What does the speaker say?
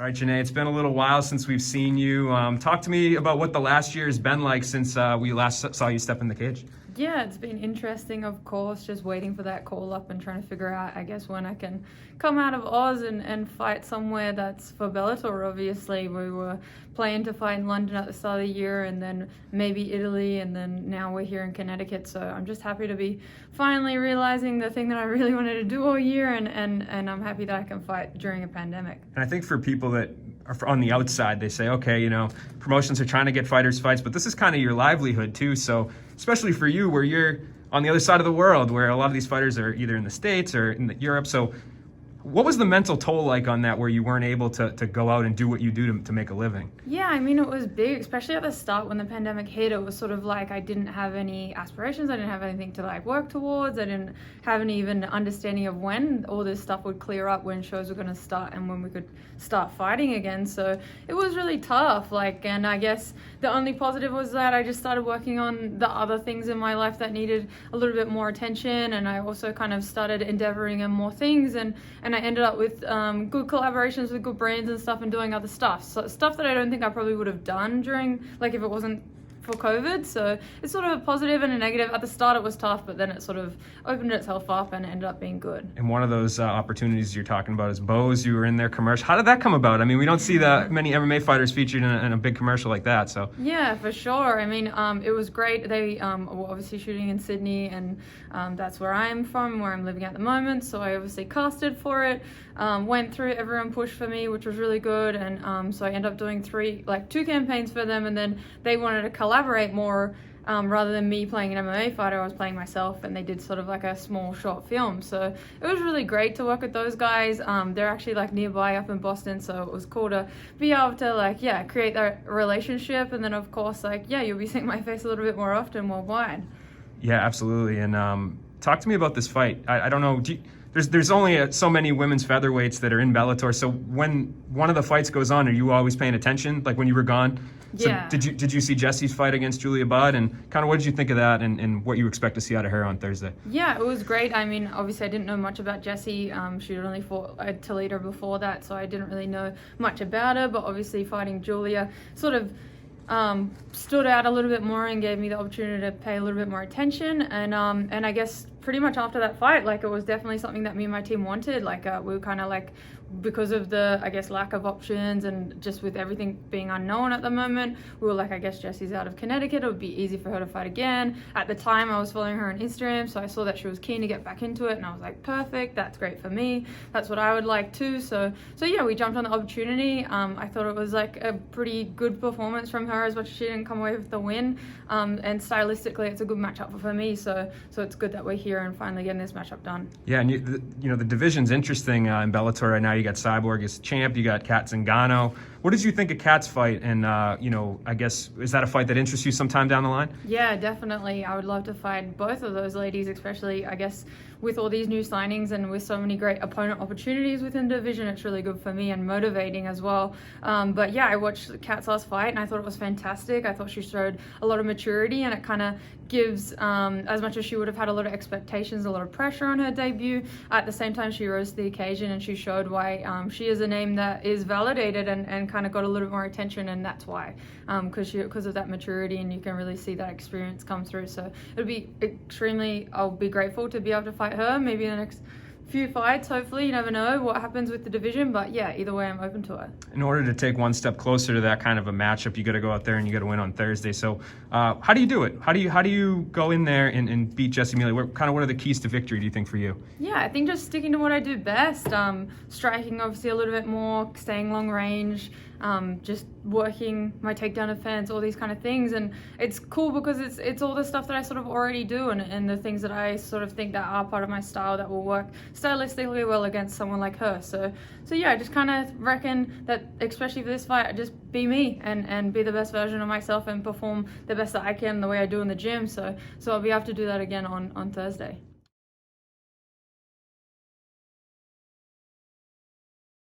All right, Janay, it's been a little while since we've seen you. Talk to me about what the last year has been like since we last saw you step in the cage. Yeah, it's been interesting, of course, just waiting for that call up and trying to figure out, I guess, when I can come out of Oz and fight somewhere that's for Bellator, obviously. We were planning to fight in London at the start of the year and then maybe Italy, and then now we're here in Connecticut. So I'm just happy to be finally realizing the thing that I really wanted to do all year, and I'm happy that I can fight during a pandemic. And I think for people that are on the outside, they say, okay, promotions are trying to get fighters fights, but this is kind of your livelihood too. So especially for you, where you're on the other side of the world, where a lot of these fighters are either in the States or in Europe. So what was the mental toll like on that, where you weren't able to go out and do what you do to make a living? Yeah, I mean, it was big, especially at the start when the pandemic hit. It was sort of like I didn't have any aspirations. I didn't have anything to work towards. I didn't have any even understanding of when all this stuff would clear up, when shows were going to start and when we could start fighting again. So it was really tough. And I guess the only positive was that I just started working on the other things in my life that needed a little bit more attention. And I also kind of started endeavoring in more things. And I ended up with good collaborations with good brands and stuff, and doing other stuff. So stuff that I don't think I probably would have done during, if it wasn't for COVID. So it's sort of a positive and a negative. At the start it was tough, but then it sort of opened itself up and ended up being good. And one of those opportunities you're talking about is Bose. You were in their commercial. How did that come about? I mean, we don't see that many MMA fighters featured in a big commercial like that. So yeah, for sure. I mean, it was great. They were obviously shooting in Sydney, and that's where I'm from, where I'm living at the moment. So I obviously casted for it, went through, everyone pushed for me, which was really good. And so I ended up doing two campaigns for them, and then they wanted to collaborate more. Rather than me playing an MMA fighter, I was playing myself, and they did sort of a small short film. So it was really great to work with those guys. They're actually nearby up in Boston, so it was cool to be able to create that relationship. And then of course you'll be seeing my face a little bit more often worldwide. Yeah, absolutely. And talk to me about this fight. I don't know. There's only so many women's featherweights that are in Bellator. So when one of the fights goes on, are you always paying attention? Like when you were gone? So yeah. Did you see Jessie's fight against Jessie Budds, and kind of what did you think of that, and what you expect to see out of her on Thursday? Yeah, it was great. I mean, obviously I didn't know much about Jessie. She had only fought at Toledo before that, so I didn't really know much about her. But obviously fighting Julia sort of stood out a little bit more and gave me the opportunity to pay a little bit more attention. And I guess pretty much after that fight, it was definitely something that me and my team wanted. We were kind of because of the, I guess, lack of options, and just with everything being unknown at the moment, we were I guess Jessie's out of Connecticut, it would be easy for her to fight again. At the time I was following her on Instagram, so I saw that she was keen to get back into it, and I was like, perfect, that's great for me, that's what I would like too. So yeah, we jumped on the opportunity. I thought it was a pretty good performance from her, as much as she didn't come away with the win, and stylistically it's a good matchup for me, so it's good that we're here and finally getting this matchup done. Yeah, and the division's interesting in Bellator right now. You got Cyborg as champ, you got Kat Zingano. What did you think of Kat's fight? And I guess, is that a fight that interests you sometime down the line? Yeah, definitely. I would love to fight both of those ladies, especially I guess with all these new signings and with so many great opponent opportunities within the division. It's really good for me and motivating as well. But yeah, I watched Kat's last fight and I thought it was fantastic. I thought she showed a lot of maturity, and it kind of gives, as much as she would have had a lot of expectations, a lot of pressure on her debut, at the same time she rose to the occasion, and she showed why she is a name that is validated and kind of got a little bit more attention, and that's why, because of that maturity, and you can really see that experience come through. So it'll be I'll be grateful to be able to fight her maybe in the next few fights. Hopefully, you never know what happens with the division, but yeah, either way I'm open to it. In order to take one step closer to that kind of a matchup, you got to go out there and you got to win on Thursday. So how do you do it? How do you go in there and beat Jessie Mealy? What are the keys to victory, do you think, for you? Yeah, I think just sticking to what I do best, striking obviously a little bit more, staying long range, just working my takedown defense, all these kind of things. And it's cool because it's all the stuff that I sort of already do, and the things that I sort of think that are part of my style that will work stylistically well against someone like her. So yeah, I just kind of reckon that, especially for this fight, I just be me and be the best version of myself and perform the best that I can the way I do in the gym. So I'll be able to do that again on Thursday.